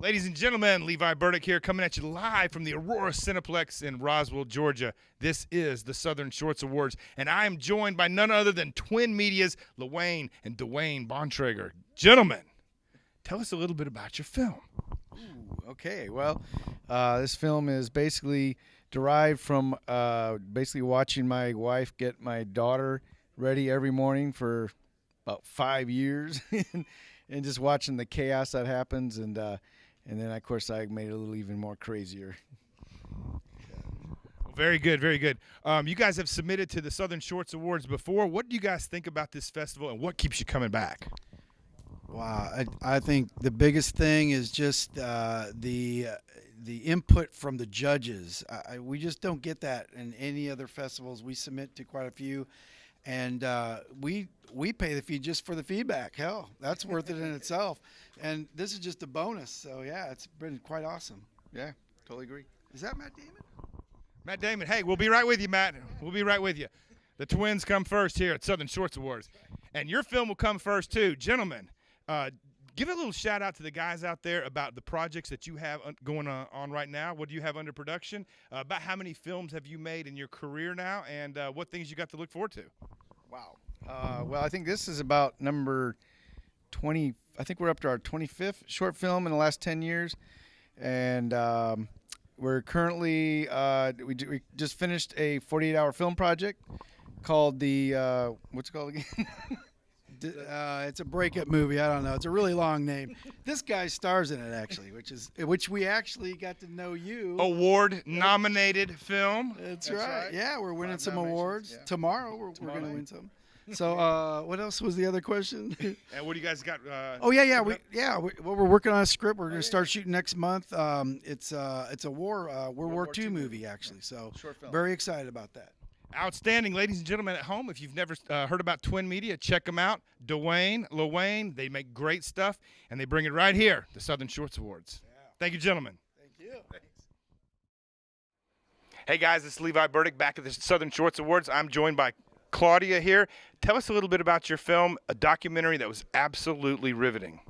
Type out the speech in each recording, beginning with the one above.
Ladies and gentlemen, Levi Burdick here, coming at you live from the Aurora Cineplex in Roswell, Georgia. This is the Southern Shorts Awards, and I am joined by none other than Twin Media's LaWayne and Dwayne Bontrager. Gentlemen, tell us a little bit about your film. Okay, well, this film is basically derived from basically watching my wife get my daughter ready every morning for about 5 years, and just watching the chaos that happens, and then of course I made it a little even more crazier. Very good, very good. You guys have submitted to the Southern Shorts Awards before. What do you guys think about this festival, and what keeps you coming back? Wow, I think the biggest thing is just the input from the judges. We just don't get that in any other festivals. We submit to quite a few, and we pay the fee just for the feedback. Hell, that's worth it in itself. And this is just a bonus. So yeah, it's been quite awesome. Yeah, totally agree. Is that Matt Damon? Matt Damon, hey, we'll be right with you, Matt. We'll be right with you. The twins come first here at Southern Shorts Awards, and your film will come first too. Gentlemen, give a little shout out to the guys out there about the projects that you have going on right now. What do you have under production? About how many films have you made in your career now, and what things you got to look forward to? Wow. Well, I think this is about number 20. I think we're up to our 25th short film in the last 10 years, and we're currently we just finished a 48-hour film project called the what's it called again? It's a breakup movie. I don't know. It's a really long name. This guy stars in it actually, which we actually got to know you. Award-nominated film. That's right. Yeah, we're winning some awards. Yeah. Tomorrow we're going to win some. So what else was the other question? And what do you guys got? We're working on a script. We're going to start shooting next month. It's a World War II movie actually. So very excited about that. Outstanding. Ladies and gentlemen at home, if you've never heard about Twin Media, check them out. Dwayne, LaWayne, they make great stuff, and they bring it right here, the Southern Shorts Awards. Yeah. Thank you, gentlemen. Thank you. Thanks. Hey, guys, it's Levi Burdick back at the Southern Shorts Awards. I'm joined by Claudia here. Tell us a little bit about your film, a documentary that was absolutely riveting.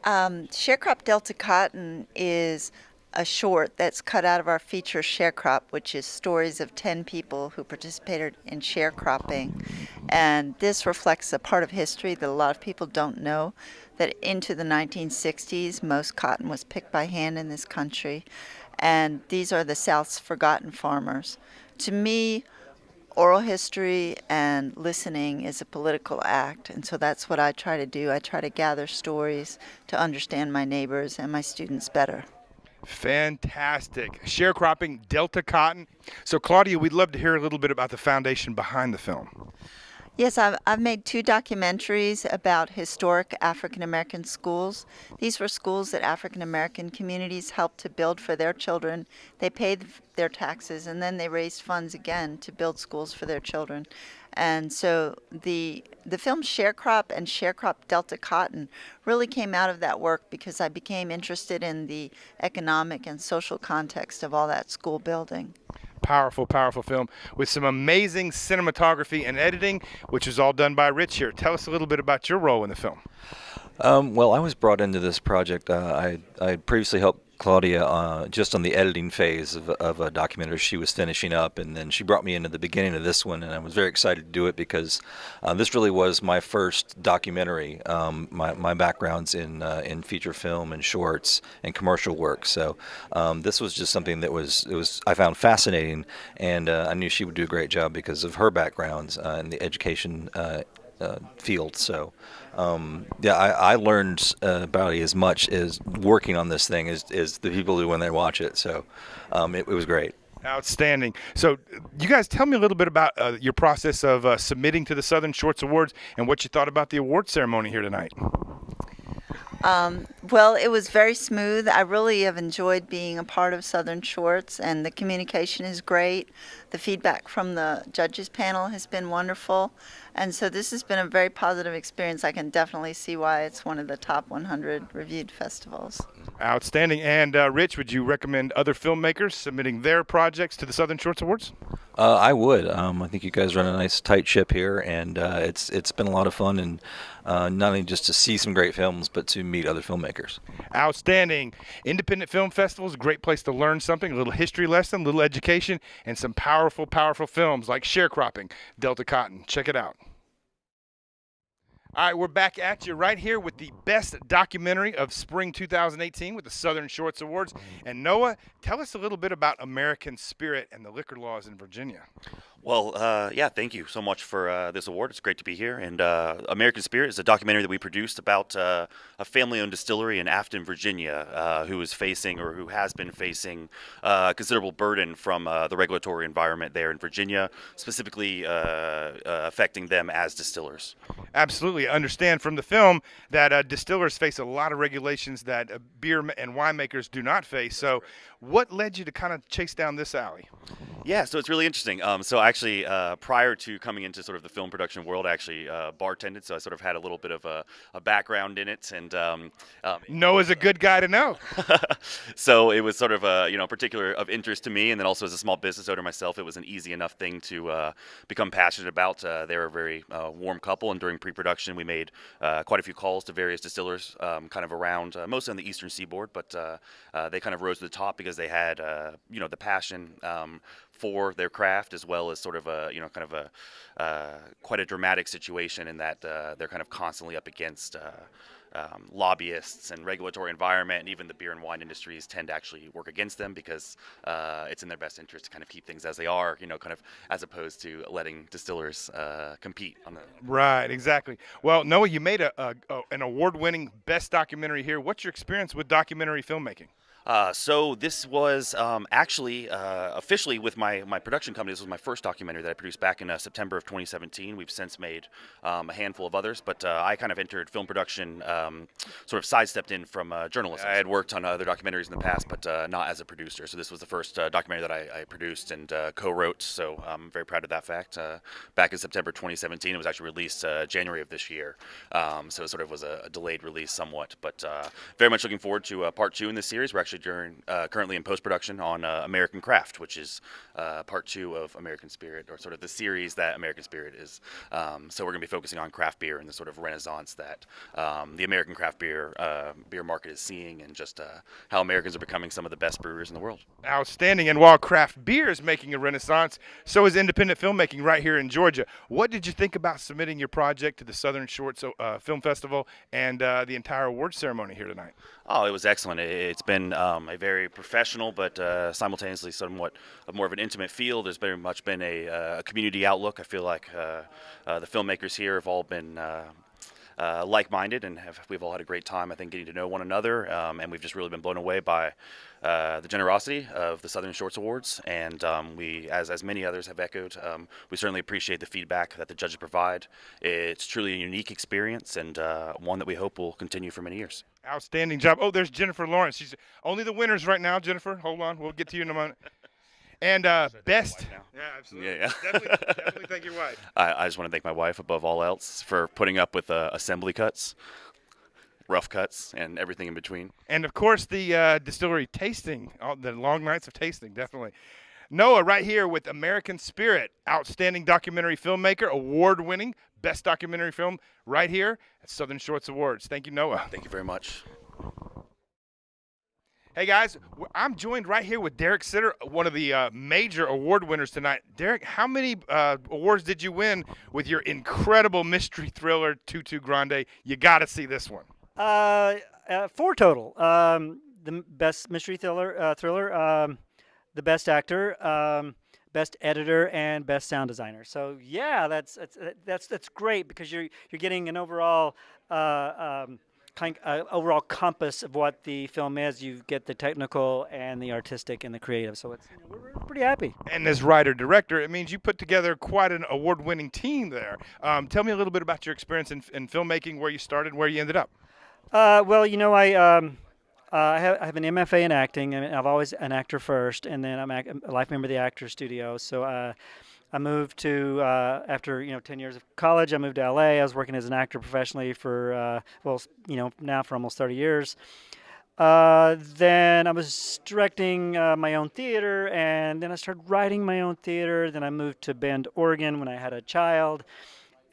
Sharecrop Delta Cotton is a short that's cut out of our feature Sharecrop, which is stories of 10 people who participated in sharecropping. And this reflects a part of history that a lot of people don't know, that into the 1960s, most cotton was picked by hand in this country. And these are the South's forgotten farmers. To me, oral history and listening is a political act, and so that's what I try to do. I try to gather stories to understand my neighbors and my students better. Fantastic. Sharecropping, Delta Cotton. So, Claudia, we'd love to hear a little bit about the foundation behind the film. Yes, I've made 2 documentaries about historic African American schools. These were schools that African American communities helped to build for their children. They paid their taxes, and then they raised funds again to build schools for their children. And so the film Sharecrop and Sharecrop Delta Cotton really came out of that work because I became interested in the economic and social context of all that school building. Powerful, powerful film with some amazing cinematography and editing, which is all done by Rich here. Tell us a little bit about your role in the film. Well, I was brought into this project. I previously helped Claudia just on the editing phase of a documentary she was finishing up, and then she brought me into the beginning of this one, and I was very excited to do it because this really was my first documentary. My background's in feature film and shorts and commercial work, so this was just something that was I found fascinating, and I knew she would do a great job because of her backgrounds in the education field. So I learned about it as much as working on this thing as the people do when they watch it. So it was great. Outstanding. So you guys tell me a little bit about your process of submitting to the Southern Shorts Awards and what you thought about the award ceremony here tonight. Well, it was very smooth. I really have enjoyed being a part of Southern Shorts, and the communication is great. The feedback from the judges panel has been wonderful, and so this has been a very positive experience. I can definitely see why it's one of the top 100 reviewed festivals. Outstanding. And Rich, would you recommend other filmmakers submitting their projects to the Southern Shorts Awards? I would. I think you guys run a nice tight ship here, and it's been a lot of fun, and not only just to see some great films, but to meet other filmmakers. Outstanding. Independent Film Festival is a great place to learn something, a little history lesson, a little education, and some powerful, powerful films like Sharecropping, Delta Cotton. Check it out. All right, we're back at you right here with the best documentary of spring 2018 with the Southern Shorts Awards. And Noah, tell us a little bit about American Spirit and the liquor laws in Virginia. Well, yeah, thank you so much for this award. It's great to be here. And American Spirit is a documentary that we produced about a family-owned distillery in Afton, Virginia, who is facing or who has been facing considerable burden from the regulatory environment there in Virginia, specifically affecting them as distillers. Absolutely. I understand from the film that distillers face a lot of regulations that beer and winemakers do not face. So what led you to kind of chase down this alley? Yeah, so it's really interesting. So actually, prior to coming into sort of the film production world, I actually bartended, so I sort of had a little bit of a background in it. And Noah's a good guy to know. So it was sort of particular of interest to me, and then also as a small business owner myself, it was an easy enough thing to become passionate about. They were a very warm couple, and during pre-production, we made quite a few calls to various distillers, kind of around, mostly on the eastern seaboard, but they kind of rose to the top because they had, the passion for their craft, as well as sort of a, kind of a quite a dramatic situation in that they're kind of constantly up against lobbyists and regulatory environment, and even the beer and wine industries tend to actually work against them because it's in their best interest to kind of keep things as they are, kind of as opposed to letting distillers compete on the. Right, exactly. Well, Noah, you made an award-winning best documentary here. What's your experience with documentary filmmaking? So this was actually officially with my production company. This was my first documentary that I produced back in September of 2017. We've since made a handful of others, but I kind of entered film production, sort of sidestepped in from journalism. I had worked on other documentaries in the past, but not as a producer. So this was the first documentary that I produced and co-wrote. So I'm very proud of that fact. Back in September 2017, it was actually released January of this year. So it sort of was a delayed release somewhat, but very much looking forward to part 2 in this series. We're actually currently in post-production on American Craft, which is part 2 of American Spirit, or sort of the series that American Spirit is. So we're going to be focusing on craft beer and the sort of renaissance that the American craft beer market is seeing, and just how Americans are becoming some of the best brewers in the world. Outstanding. And while craft beer is making a renaissance, so is independent filmmaking right here in Georgia. What did you think about submitting your project to the Southern Shorts Film Festival and the entire award ceremony here tonight? Oh, it was excellent. It's been a very professional, but simultaneously somewhat more of an intimate feel. There's very much been a community outlook. I feel like the filmmakers here have all been like-minded, and we've all had a great time, I think, getting to know one another, and we've just really been blown away by the generosity of the Southern Shorts Awards, and we, as many others have echoed, we certainly appreciate the feedback that the judges provide. It's truly a unique experience, and one that we hope will continue for many years. Outstanding job. Oh, there's Jennifer Lawrence. She's only the winners right now, Jennifer. Hold on. We'll get to you in a moment. And best. Yeah, absolutely. Yeah. Definitely thank your wife. I just want to thank my wife above all else for putting up with assembly cuts, rough cuts, and everything in between. And, of course, the distillery tasting, the long nights of tasting, definitely. Noah right here with American Spirit, outstanding documentary filmmaker, award-winning, best documentary film right here at Southern Shorts Awards. Thank you, Noah. Thank you very much. Hey, guys, I'm joined right here with Derek Sitter, one of the major award winners tonight. Derek, how many awards did you win with your incredible mystery thriller, Tutu Grande? You got to see this one. 4 total. The best mystery thriller, the best actor, best editor, and best sound designer. So yeah, that's great, because you're getting an overall overall compass of what the film is. You get the technical and the artistic and the creative. So it's we're pretty happy. And as writer-director, it means you put together quite an award-winning team there. Tell me a little bit about your experience in filmmaking, where you started, where you ended up. Well, I have an MFA in acting. I mean, I've always an actor first, and then I'm a life member of the Actors Studio. So I moved to after 10 years of college. I moved to LA. I was working as an actor professionally for now for almost 30 years. Then I was directing my own theater, and then I started writing my own theater. Then I moved to Bend, Oregon when I had a child.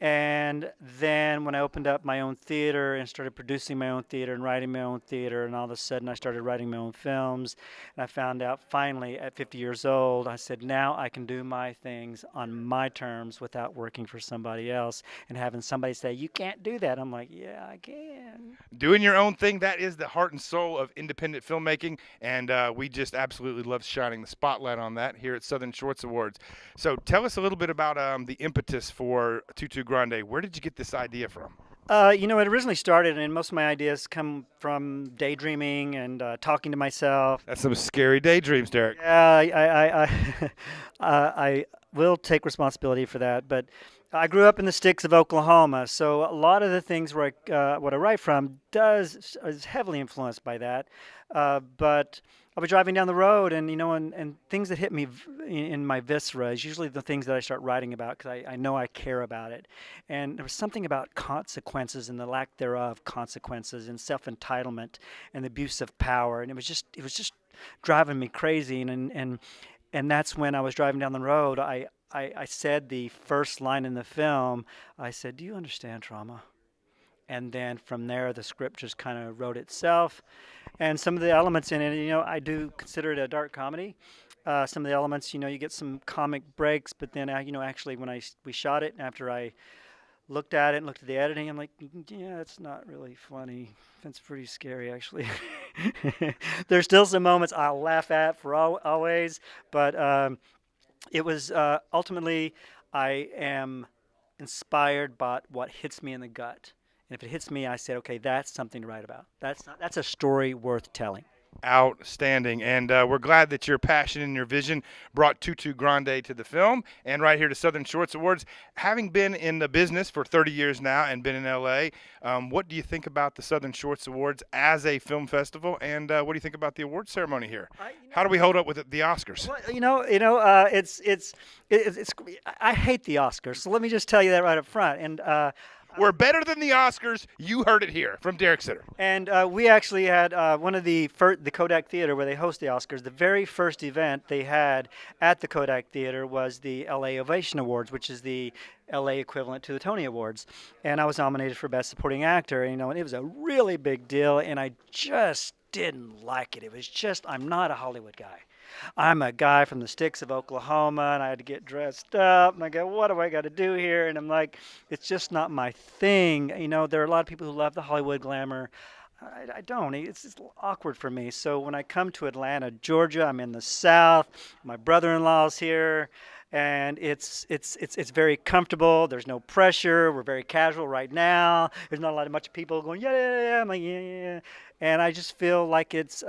And then when I opened up my own theater and started producing my own theater and writing my own theater, and all of a sudden I started writing my own films, and I found out finally at 50 years old, I said, now I can do my things on my terms without working for somebody else and having somebody say, you can't do that. I'm like, yeah, I can. Doing your own thing, that is the heart and soul of independent filmmaking, and we just absolutely love shining the spotlight on that here at Southern Shorts Awards. So tell us a little bit about the impetus for Tutu Grande. Where did you get this idea from? It originally started, and most of my ideas come from daydreaming and talking to myself. That's some scary daydreams, Derek. Yeah, I will take responsibility for that. But I grew up in the sticks of Oklahoma, so a lot of the things where what I write from is heavily influenced by that. But I'll be driving down the road, and things that hit me in my viscera is usually the things that I start writing about because I know I care about it. And there was something about consequences and the lack thereof consequences and self-entitlement and the abuse of power, and it was just driving me crazy. And that's when I was driving down the road. I said the first line in the film. I said, "Do you understand trauma?" And then from there, the script just kind of wrote itself. And some of the elements in it, I do consider it a dark comedy. Some of the elements, you get some comic breaks, but then, actually when we shot it, after I looked at it and looked at the editing, I'm like, yeah, it's not really funny. It's pretty scary, actually. There's still some moments I'll laugh at for always, but it was ultimately, I am inspired by what hits me in the gut. And if it hits me, I said, okay, that's something to write about. That's a story worth telling. Outstanding. And we're glad that your passion and your vision brought Tutu Grande to the film and right here to Southern Shorts Awards. Having been in the business for 30 years now and been in L.A., what do you think about the Southern Shorts Awards as a film festival? And what do you think about the award ceremony here? How do we hold up with the Oscars? Well, I hate the Oscars. So let me just tell you that right up front. And we're better than the Oscars. You heard it here from Derek Sitter. And we actually had one of the Kodak Theater where they host the Oscars. The very first event they had at the Kodak Theater was the LA Ovation Awards, which is the LA equivalent to the Tony Awards. And I was nominated for Best Supporting Actor. And it was a really big deal, and I just didn't like it. It was just, I'm not a Hollywood guy. I'm a guy from the sticks of Oklahoma, and I had to get dressed up, and I go, what do I got to do here? And I'm like, it's just not my thing. There are a lot of people who love the Hollywood glamour. I don't. It's just awkward for me. So when I come to Atlanta, Georgia, I'm in the South. My brother-in-law's here, and it's very comfortable. There's no pressure. We're very casual right now. There's not much people going, yeah. I'm like, yeah. And I just feel like it's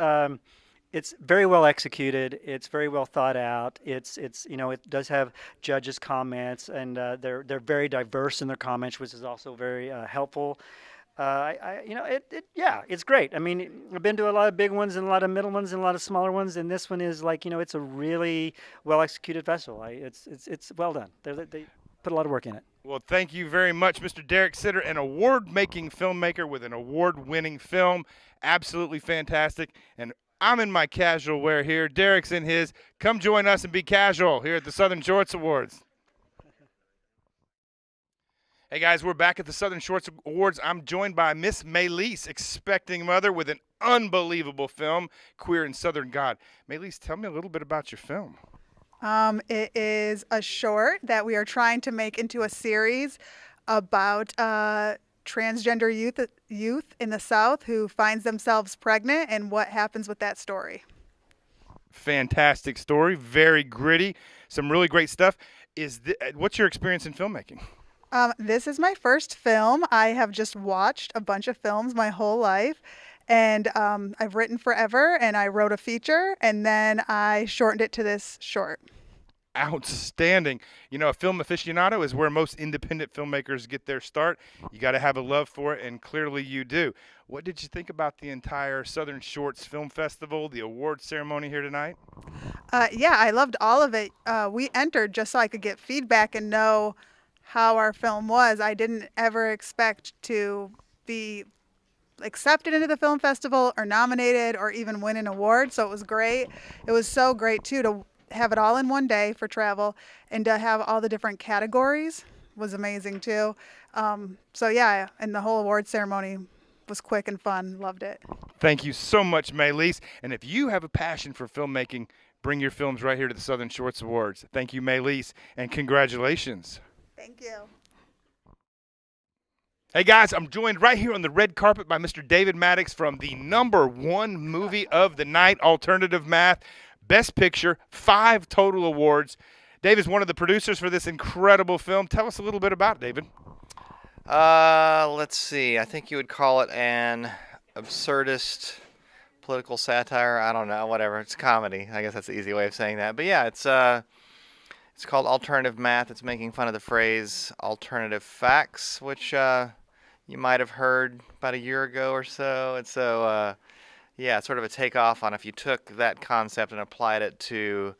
very well executed. It's very well thought out. It does have judges' comments, and they're very diverse in their comments, which is also very helpful. It's great. I mean, I've been to a lot of big ones and a lot of middle ones and a lot of smaller ones, and this one is it's a really well executed festival. It's well done. They put a lot of work in it. Well, thank you very much, Mr. Derek Sitter, an award-making filmmaker with an award-winning film. Absolutely fantastic. And I'm in my casual wear here. Derek's in his. Come join us and be casual here at the Southern Shorts Awards. Hey, guys, we're back at the Southern Shorts Awards. I'm joined by Miss Maylise, expecting mother, with an unbelievable film, Queer and Southern God. Maylise, tell me a little bit about your film. It is a short that we are trying to make into a series about transgender youth in the South who finds themselves pregnant and what happens with that story. Fantastic story, very gritty, some really great stuff. What's your experience in filmmaking? This is my first film. I have just watched a bunch of films my whole life, and I've written forever, and I wrote a feature, and then I shortened it to this short. Outstanding. A film aficionado is where most independent filmmakers get their start. You got to have a love for it, and clearly you do. What did you think about the entire Southern Shorts Film Festival, the award ceremony here tonight? Yeah, I loved all of it. We entered just so I could get feedback and know how our film was. I didn't ever expect to be accepted into the film festival or nominated or even win an award. So it was great. It was so great too to have it all in one day for travel and to have all the different categories was amazing too. So yeah, and the whole award ceremony was quick and fun. Loved it. Thank you so much, Maylise. And if you have a passion for filmmaking, bring your films right here to the Southern Shorts Awards. Thank you, Maylise, and congratulations. Thank you. Hey guys, I'm joined right here on the red carpet by Mr. David Maddox from the #1 movie of the night, Alternative Math. Best Picture, 5 total awards. Dave is one of the producers for this incredible film. Tell us a little bit about it, David. Let's see. I think you would call it an absurdist political satire. I don't know. Whatever. It's comedy. I guess that's the easy way of saying that. But yeah, it's called Alternative Math. It's making fun of the phrase alternative facts, which you might have heard about a year ago or so. And so, yeah, it's sort of a takeoff on if you took that concept and applied it to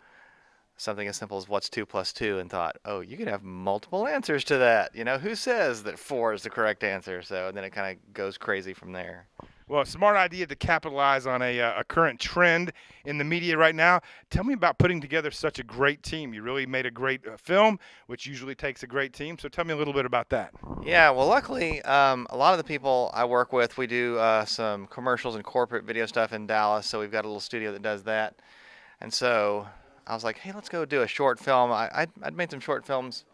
something as simple as what's 2 plus 2 and thought, oh, you could have multiple answers to that. You know, who says that 4 is the correct answer? So then it kind of goes crazy from there. Well, a smart idea to capitalize on a current trend in the media right now. Tell me about putting together such a great team. You really made a great film, which usually takes a great team. So tell me a little bit about that. Yeah, well, luckily, a lot of the people I work with, we do some commercials and corporate video stuff in Dallas. So we've got a little studio that does that. And so I was like, hey, let's go do a short film. I'd made some short films,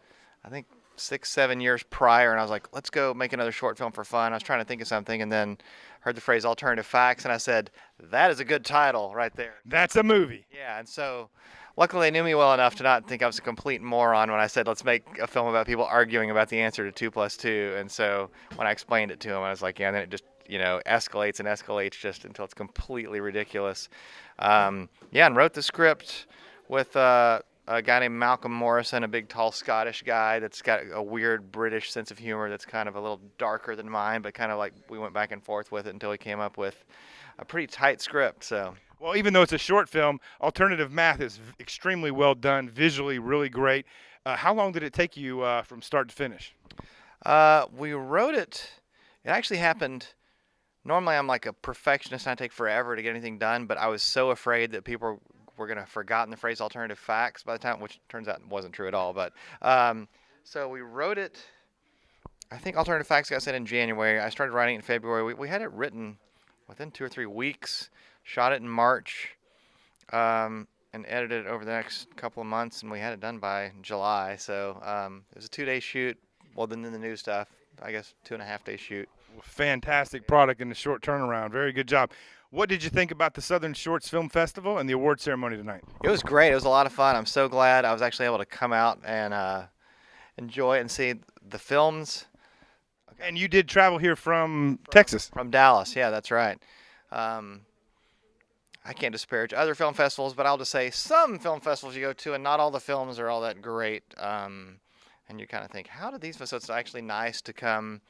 I think 6-7 years prior, and I was like, let's go make another short film for fun. I was trying to think of something, and then heard the phrase alternative facts, and I said, that is a good title right there. That's a movie. Yeah, and so luckily they knew me well enough to not think I was a complete moron when I said, let's make a film about people arguing about the answer to 2 plus 2. And so when I explained it to them, I was like, yeah, and then it just, escalates and escalates just until it's completely ridiculous. And wrote the script with a guy named Malcolm Morrison, a big, tall Scottish guy that's got a weird British sense of humor that's kind of a little darker than mine, but kind of like we went back and forth with it until we came up with a pretty tight script. So, well, even though it's a short film, Alternative Math is extremely well done, visually really great. How long did it take you from start to finish? We wrote it. It actually happened. Normally, I'm like a perfectionist, and I take forever to get anything done, but I was so afraid that people were going to have forgotten the phrase alternative facts by the time, which turns out wasn't true at all. But so we wrote it. I think alternative facts got sent in January. I started writing it in February. We had it written within 2 or 3 weeks, shot it in March, and edited it over the next couple of months, and we had it done by July. So it was a 2-day shoot. Well, then the new stuff, I guess 2.5-day shoot. Fantastic product in the short turnaround. Very good job. What did you think about the Southern Shorts Film Festival and the award ceremony tonight? It was great. It was a lot of fun. I'm so glad I was actually able to come out and enjoy and see the films. Okay. And you did travel here from Texas? From Dallas. Yeah, that's right. I can't disparage other film festivals, but I'll just say some film festivals you go to, and not all the films are all that great. And you kind of think, how did these? So it's actually nice to come.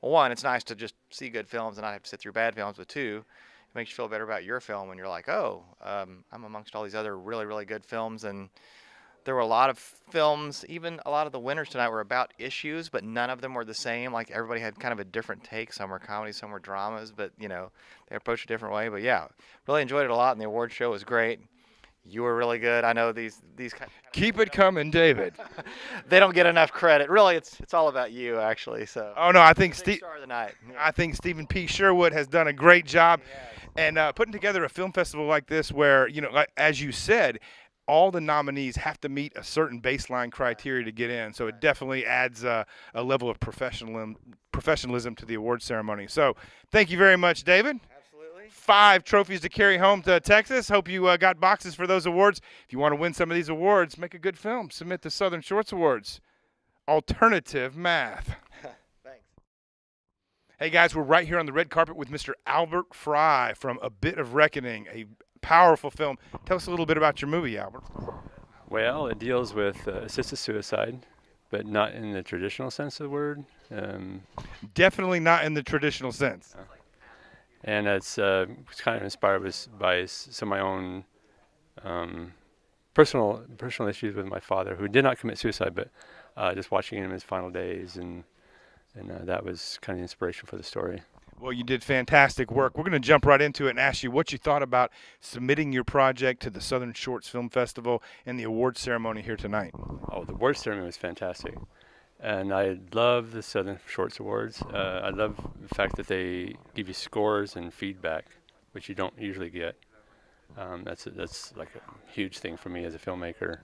Well, one, it's nice to just see good films and not have to sit through bad films. But two, it makes you feel better about your film when you're like, oh, I'm amongst all these other really, really good films. And there were a lot of films, even a lot of the winners tonight were about issues, but none of them were the same. Like everybody had kind of a different take. Some were comedies, some were dramas, but they approached it a different way. But yeah, really enjoyed it a lot, and the award show was great. You were really good. I know these kind of keep it coming, David. They don't get enough credit. Really, it's all about you, actually. So. Oh no, I think star of the night. I think Stephen P. Sherwood has done a great job, and putting together a film festival like this, where like, as you said, all the nominees have to meet a certain baseline criteria to get in. So it definitely adds a level of professionalism to the award ceremony. So thank you very much, David. 5 trophies to carry home to Texas. Hope you got boxes for those awards. If you want to win some of these awards, make a good film. Submit to Southern Shorts Awards. Alternative Math. Thanks. Hey, guys, we're right here on the red carpet with Mr. Albert Fry from A Bit of Reckoning, a powerful film. Tell us a little bit about your movie, Albert. Well, it deals with assisted suicide, but not in the traditional sense of the word. Definitely not in the traditional sense. And it's kind of inspired by some of my own personal issues with my father, who did not commit suicide, but just watching him in his final days, and that was kind of the inspiration for the story. Well, you did fantastic work. We're going to jump right into it and ask you what you thought about submitting your project to the Southern Shorts Film Festival and the awards ceremony here tonight. Oh, the award ceremony was fantastic. And I love the Southern Shorts Awards. I love the fact that they give you scores and feedback, which you don't usually get. That's like a huge thing for me as a filmmaker.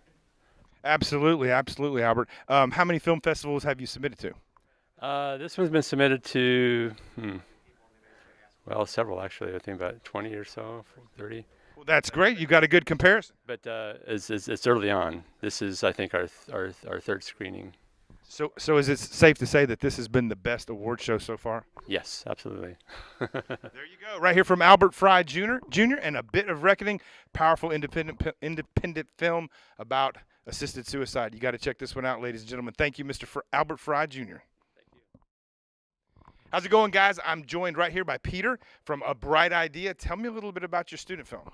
Absolutely, absolutely, Albert. How many film festivals have you submitted to? This one's been submitted to, well, several actually. I think about 20 or so, 30. Well, that's great. You got a good comparison. But it's early on. This is, I think, our third screening. So is it safe to say that this has been the best award show so far? Yes, absolutely. There you go. Right here from Albert Fry Jr. and A Bit of Reckoning, powerful independent film about assisted suicide. You got to check this one out, ladies and gentlemen. Thank you, Mr. Albert Fry Jr. How's it going, guys? I'm joined right here by Peter from A Bright Idea. Tell me a little bit about your student film.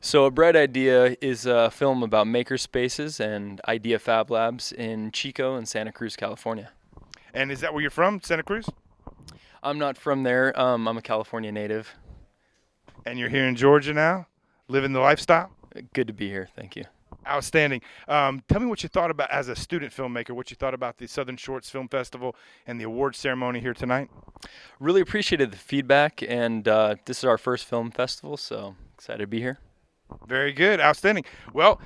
So A Bright Idea is a film about maker spaces and idea fab labs in Chico and Santa Cruz, California. And is that where you're from, Santa Cruz? I'm not from there. I'm a California native. And you're here in Georgia now, living the lifestyle? Good to be here. Thank you. Outstanding. Tell me what you thought about, as a student filmmaker, what you thought about the Southern Shorts Film Festival and the awards ceremony here tonight. Really appreciated the feedback, and this is our first film festival, so excited to be here. Very good. Outstanding. Well,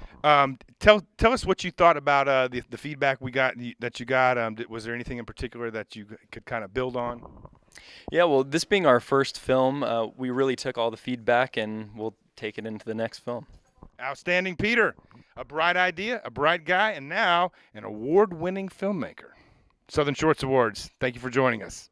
tell us what you thought about the feedback that you got. Was there anything in particular that you could kind of build on? Yeah, well, this being our first film, we really took all the feedback, and we'll take it into the next film. Outstanding, Peter. A bright idea, a bright guy, and now an award-winning filmmaker. Southern Shorts Awards. Thank you for joining us.